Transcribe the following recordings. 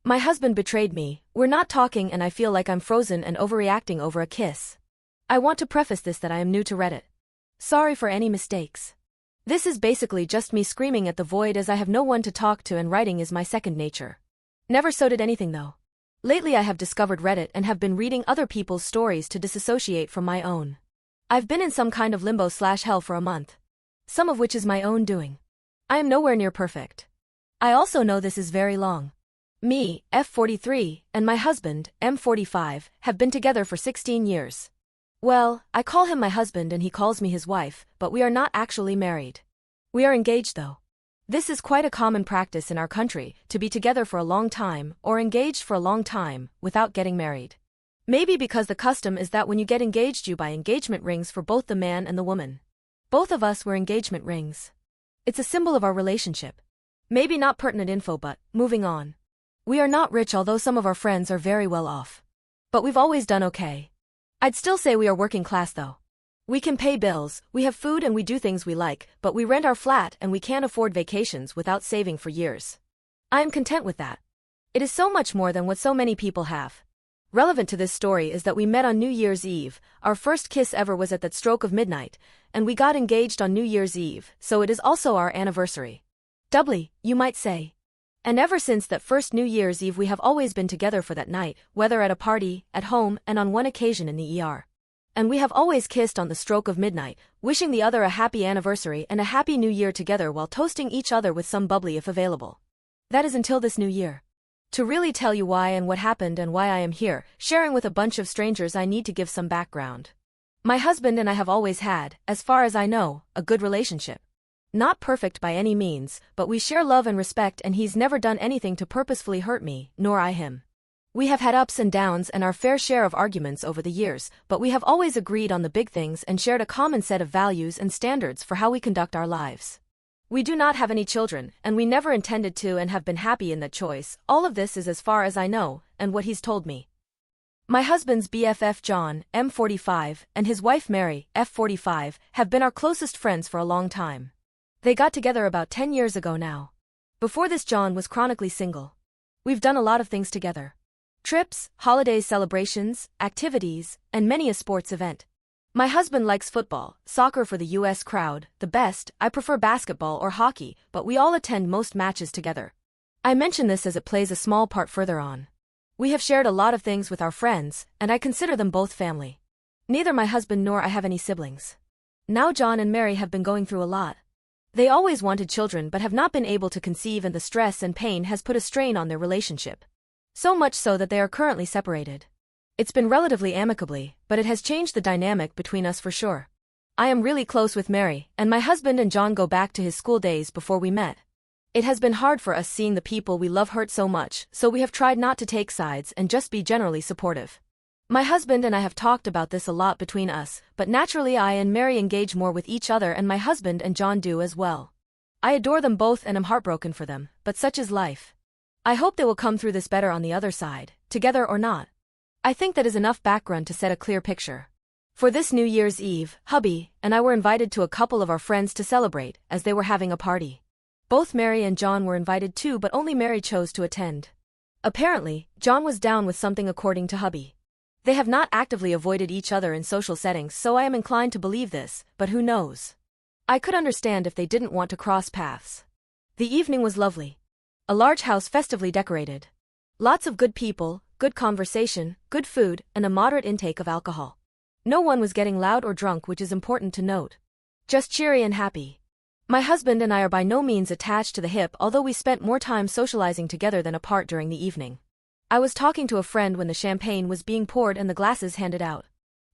My husband betrayed me, we're not talking and I feel like I'm frozen and overreacting over a kiss. I want to preface this that I am new to Reddit. Sorry for any mistakes. This is basically just me screaming at the void as I have no one to talk to and writing is my second nature. Never so did anything though. Lately I have discovered Reddit and have been reading other people's stories to disassociate from my own. I've been in some kind of limbo/hell for a month. Some of which is my own doing. I am nowhere near perfect. I also know this is very long. Me, F43, and my husband, M45, have been together for 16 years. Well, I call him my husband and he calls me his wife, but we are not actually married. We are engaged though. This is quite a common practice in our country, to be together for a long time, or engaged for a long time, without getting married. Maybe because the custom is that when you get engaged you buy engagement rings for both the man and the woman. Both of us wear engagement rings. It's a symbol of our relationship. Maybe not pertinent info but, moving on. We are not rich although some of our friends are very well off. But we've always done okay. I'd still say we are working class though. We can pay bills, we have food and we do things we like, but we rent our flat and we can't afford vacations without saving for years. I am content with that. It is so much more than what so many people have. Relevant to this story is that we met on New Year's Eve, our first kiss ever was at that stroke of midnight, and we got engaged on New Year's Eve, so it is also our anniversary. Doubly, you might say. And ever since that first New Year's Eve we have always been together for that night, whether at a party, at home, and on one occasion in the ER. And we have always kissed on the stroke of midnight, wishing the other a happy anniversary and a happy new year together while toasting each other with some bubbly if available. That is until this new year. To really tell you why and what happened and why I am here, sharing with a bunch of strangers, I need to give some background. My husband and I have always had, as far as I know, a good relationship. Not perfect by any means, but we share love and respect and he's never done anything to purposefully hurt me, nor I him. We have had ups and downs and our fair share of arguments over the years, but we have always agreed on the big things and shared a common set of values and standards for how we conduct our lives. We do not have any children, and we never intended to and have been happy in that choice. All of this is as far as I know, and what he's told me. My husband's BFF John, M45, and his wife Mary, F45, have been our closest friends for a long time. They got together about 10 years ago now. Before this John was chronically single. We've done a lot of things together. Trips, holidays, celebrations, activities, and many a sports event. My husband likes football, soccer for the US crowd, the best. I prefer basketball or hockey, but we all attend most matches together. I mention this as it plays a small part further on. We have shared a lot of things with our friends, and I consider them both family. Neither my husband nor I have any siblings. Now John and Mary have been going through a lot. They always wanted children but have not been able to conceive and the stress and pain has put a strain on their relationship. So much so that they are currently separated. It's been relatively amicably, but it has changed the dynamic between us for sure. I am really close with Mary, and my husband and John go back to his school days before we met. It has been hard for us seeing the people we love hurt so much, so we have tried not to take sides and just be generally supportive. My husband and I have talked about this a lot between us, but naturally I and Mary engage more with each other and my husband and John do as well. I adore them both and am heartbroken for them, but such is life. I hope they will come through this better on the other side, together or not. I think that is enough background to set a clear picture. For this New Year's Eve, hubby and I were invited to a couple of our friends to celebrate, as they were having a party. Both Mary and John were invited too, but only Mary chose to attend. Apparently, John was down with something according to hubby. They have not actively avoided each other in social settings, so I am inclined to believe this, but who knows? I could understand if they didn't want to cross paths. The evening was lovely. A large house festively decorated. Lots of good people, good conversation, good food, and a moderate intake of alcohol. No one was getting loud or drunk, which is important to note. Just cheery and happy. My husband and I are by no means attached to the hip, although we spent more time socializing together than apart during the evening. I was talking to a friend when the champagne was being poured and the glasses handed out.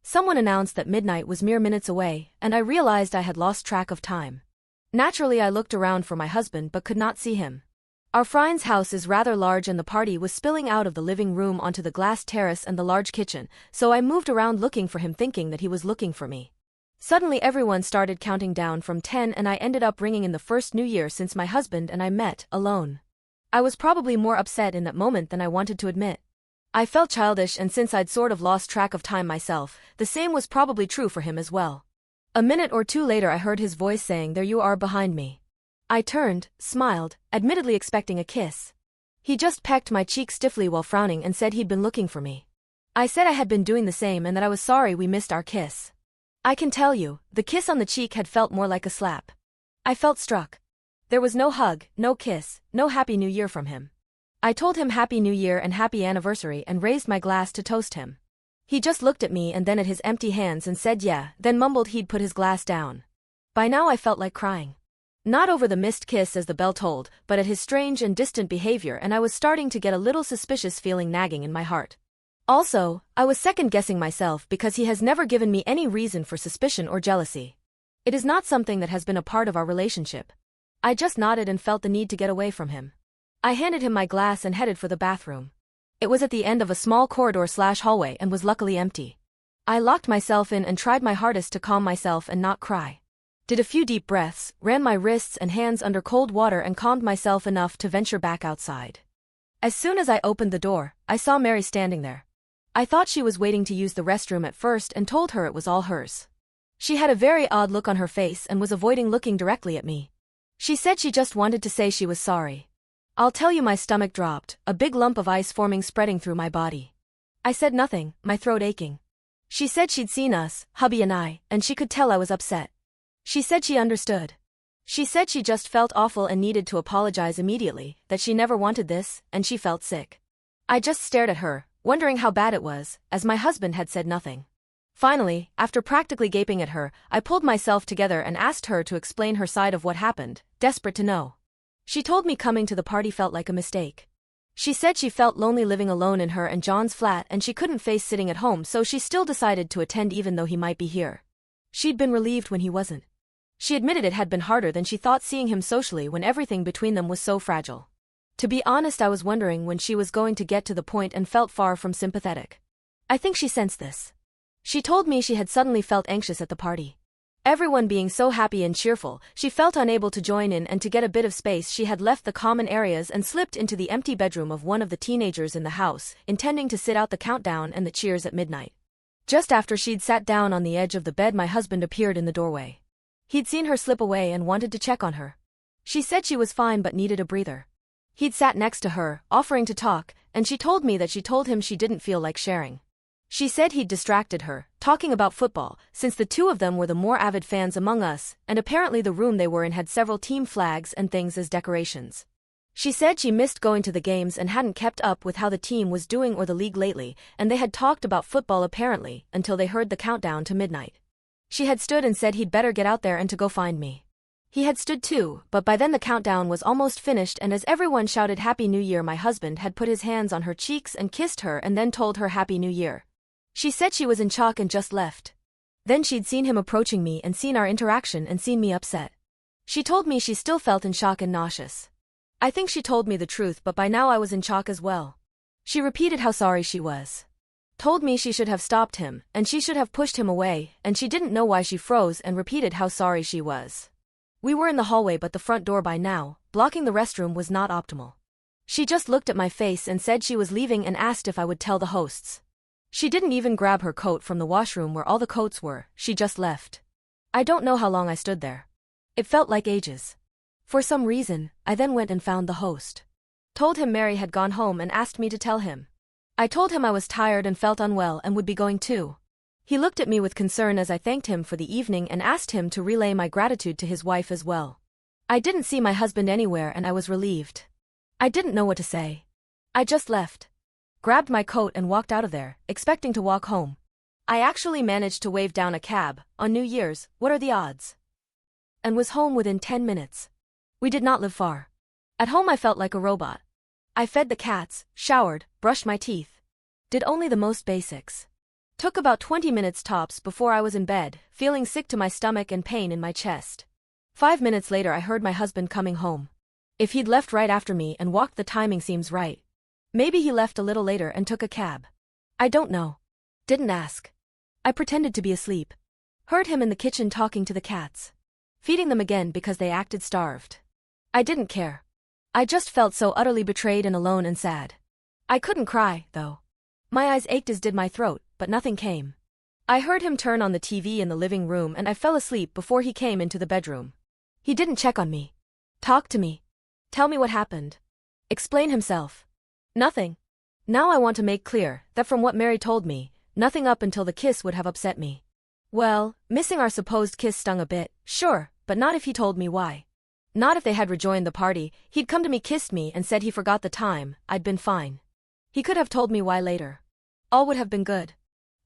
Someone announced that midnight was mere minutes away, and I realized I had lost track of time. Naturally I looked around for my husband but could not see him. Our friend's house is rather large and the party was spilling out of the living room onto the glass terrace and the large kitchen, so I moved around looking for him thinking that he was looking for me. Suddenly everyone started counting down from 10 and I ended up ringing in the first New Year since my husband and I met, alone. I was probably more upset in that moment than I wanted to admit. I felt childish and since I'd sort of lost track of time myself, the same was probably true for him as well. A minute or two later I heard his voice saying, "There you are behind me." I turned, smiled, admittedly expecting a kiss. He just pecked my cheek stiffly while frowning and said he'd been looking for me. I said I had been doing the same and that I was sorry we missed our kiss. I can tell you, the kiss on the cheek had felt more like a slap. I felt struck. There was no hug, no kiss, no Happy New Year from him. I told him Happy New Year and Happy Anniversary and raised my glass to toast him. He just looked at me and then at his empty hands and said yeah, then mumbled he'd put his glass down. By now I felt like crying. Not over the missed kiss as the bell tolled, but at his strange and distant behavior, and I was starting to get a little suspicious feeling nagging in my heart. Also, I was second-guessing myself because he has never given me any reason for suspicion or jealousy. It is not something that has been a part of our relationship. I just nodded and felt the need to get away from him. I handed him my glass and headed for the bathroom. It was at the end of a small corridor/hallway and was luckily empty. I locked myself in and tried my hardest to calm myself and not cry. Did a few deep breaths, ran my wrists and hands under cold water and calmed myself enough to venture back outside. As soon as I opened the door, I saw Mary standing there. I thought she was waiting to use the restroom at first and told her it was all hers. She had a very odd look on her face and was avoiding looking directly at me. She said she just wanted to say she was sorry. I'll tell you, my stomach dropped, a big lump of ice forming spreading through my body. I said nothing, my throat aching. She said she'd seen us, hubby and I, and she could tell I was upset. She said she understood. She said she just felt awful and needed to apologize immediately, that she never wanted this, and she felt sick. I just stared at her, wondering how bad it was, as my husband had said nothing. Finally, after practically gaping at her, I pulled myself together and asked her to explain her side of what happened, desperate to know. She told me coming to the party felt like a mistake. She said she felt lonely living alone in her and John's flat and she couldn't face sitting at home, so she still decided to attend even though he might be here. She'd been relieved when he wasn't. She admitted it had been harder than she thought seeing him socially when everything between them was so fragile. To be honest, I was wondering when she was going to get to the point and felt far from sympathetic. I think she sensed this. She told me she had suddenly felt anxious at the party. Everyone being so happy and cheerful, she felt unable to join in, and to get a bit of space she had left the common areas and slipped into the empty bedroom of one of the teenagers in the house, intending to sit out the countdown and the cheers at midnight. Just after she'd sat down on the edge of the bed, my husband appeared in the doorway. He'd seen her slip away and wanted to check on her. She said she was fine but needed a breather. He'd sat next to her, offering to talk, and she told me that she told him she didn't feel like sharing. She said he'd distracted her, talking about football, since the two of them were the more avid fans among us, and apparently the room they were in had several team flags and things as decorations. She said she missed going to the games and hadn't kept up with how the team was doing or the league lately, and they had talked about football apparently, until they heard the countdown to midnight. She had stood and said he'd better get out there and to go find me. He had stood too, but by then the countdown was almost finished, and as everyone shouted Happy New Year, my husband had put his hands on her cheeks and kissed her and then told her Happy New Year. She said she was in shock and just left. Then she'd seen him approaching me and seen our interaction and seen me upset. She told me she still felt in shock and nauseous. I think she told me the truth, but by now I was in shock as well. She repeated how sorry she was. Told me she should have stopped him, and she should have pushed him away, and she didn't know why she froze, and repeated how sorry she was. We were in the hallway, but the front door by now, blocking the restroom, was not optimal. She just looked at my face and said she was leaving and asked if I would tell the hosts. She didn't even grab her coat from the washroom where all the coats were, she just left. I don't know how long I stood there. It felt like ages. For some reason, I then went and found the host. Told him Mary had gone home and asked me to tell him. I told him I was tired and felt unwell and would be going too. He looked at me with concern as I thanked him for the evening and asked him to relay my gratitude to his wife as well. I didn't see my husband anywhere and I was relieved. I didn't know what to say. I just left. Grabbed my coat and walked out of there, expecting to walk home. I actually managed to wave down a cab, on New Year's, what are the odds? And was home within 10 minutes. We did not live far. At home I felt like a robot. I fed the cats, showered, brushed my teeth. Did only the most basics. Took about 20 minutes tops before I was in bed, feeling sick to my stomach and pain in my chest. 5 minutes later I heard my husband coming home. If he'd left right after me and walked, the timing seems right. Maybe he left a little later and took a cab. I don't know. Didn't ask. I pretended to be asleep. Heard him in the kitchen talking to the cats. Feeding them again because they acted starved. I didn't care. I just felt so utterly betrayed and alone and sad. I couldn't cry, though. My eyes ached as did my throat, but nothing came. I heard him turn on the TV in the living room and I fell asleep before he came into the bedroom. He didn't check on me. Talk to me. Tell me what happened. Explain himself. Nothing. Now I want to make clear that from what Mary told me, nothing up until the kiss would have upset me. Well, missing our supposed kiss stung a bit, sure, but not if he told me why. Not if they had rejoined the party, he'd come to me, kissed me, and said he forgot the time, I'd been fine. He could have told me why later. All would have been good.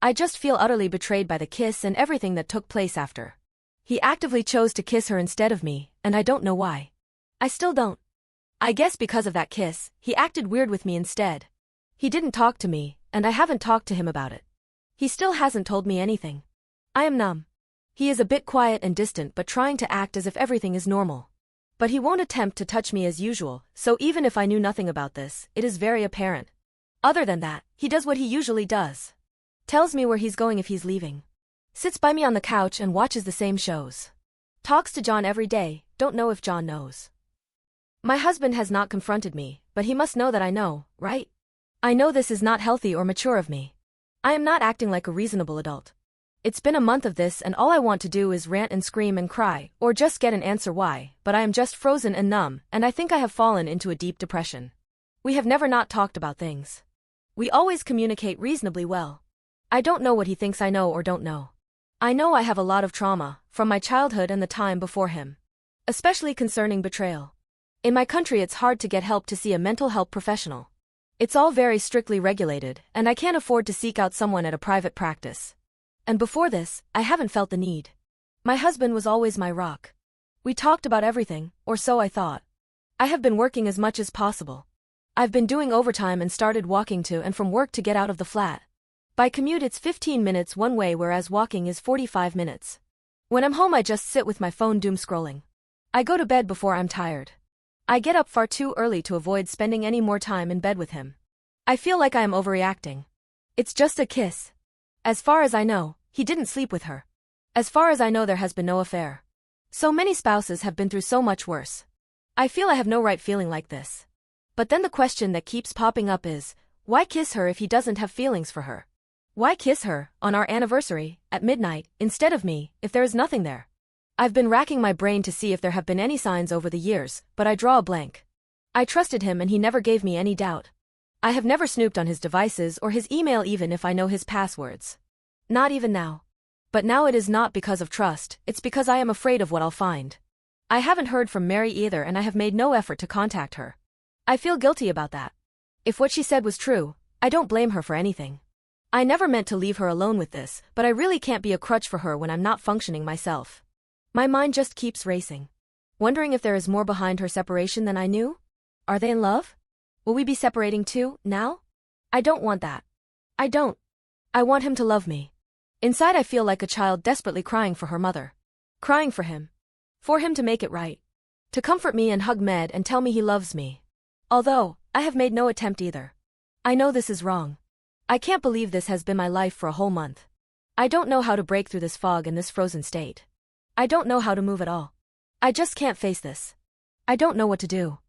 I just feel utterly betrayed by the kiss and everything that took place after. He actively chose to kiss her instead of me, and I don't know why. I still don't. I guess because of that kiss, he acted weird with me instead. He didn't talk to me, and I haven't talked to him about it. He still hasn't told me anything. I am numb. He is a bit quiet and distant but trying to act as if everything is normal. But he won't attempt to touch me as usual, so even if I knew nothing about this, it is very apparent. Other than that, he does what he usually does. Tells me where he's going if he's leaving. Sits by me on the couch and watches the same shows. Talks to John every day, don't know if John knows. My husband has not confronted me, but he must know that I know, right? I know this is not healthy or mature of me. I am not acting like a reasonable adult. It's been a month of this and all I want to do is rant and scream and cry, or just get an answer why, but I am just frozen and numb, and I think I have fallen into a deep depression. We have never not talked about things. We always communicate reasonably well. I don't know what he thinks I know or don't know. I know I have a lot of trauma, from my childhood and the time before him. Especially concerning betrayal. In my country it's hard to get help to see a mental health professional. It's all very strictly regulated, and I can't afford to seek out someone at a private practice. And before this, I haven't felt the need. My husband was always my rock. We talked about everything, or so I thought. I have been working as much as possible. I've been doing overtime and started walking to and from work to get out of the flat. By commute it's 15 minutes one way whereas walking is 45 minutes. When I'm home I just sit with my phone doom scrolling. I go to bed before I'm tired. I get up far too early to avoid spending any more time in bed with him. I feel like I am overreacting. It's just a kiss. As far as I know, he didn't sleep with her. As far as I know there has been no affair. So many spouses have been through so much worse. I feel I have no right feeling like this. But then the question that keeps popping up is, why kiss her if he doesn't have feelings for her? Why kiss her, on our anniversary, at midnight, instead of me, if there is nothing there? I've been racking my brain to see if there have been any signs over the years, but I draw a blank. I trusted him and he never gave me any doubt. I have never snooped on his devices or his email even if I know his passwords. Not even now. But now it is not because of trust, it's because I am afraid of what I'll find. I haven't heard from Mary either and I have made no effort to contact her. I feel guilty about that. If what she said was true, I don't blame her for anything. I never meant to leave her alone with this, but I really can't be a crutch for her when I'm not functioning myself. My mind just keeps racing. Wondering if there is more behind her separation than I knew? Are they in love? Will we be separating too, now? I don't want that. I don't. I want him to love me. Inside I feel like a child desperately crying for her mother. Crying for him. For him to make it right. To comfort me and hug Med and tell me he loves me. Although, I have made no attempt either. I know this is wrong. I can't believe this has been my life for a whole month. I don't know how to break through this fog in this frozen state. I don't know how to move at all. I just can't face this. I don't know what to do.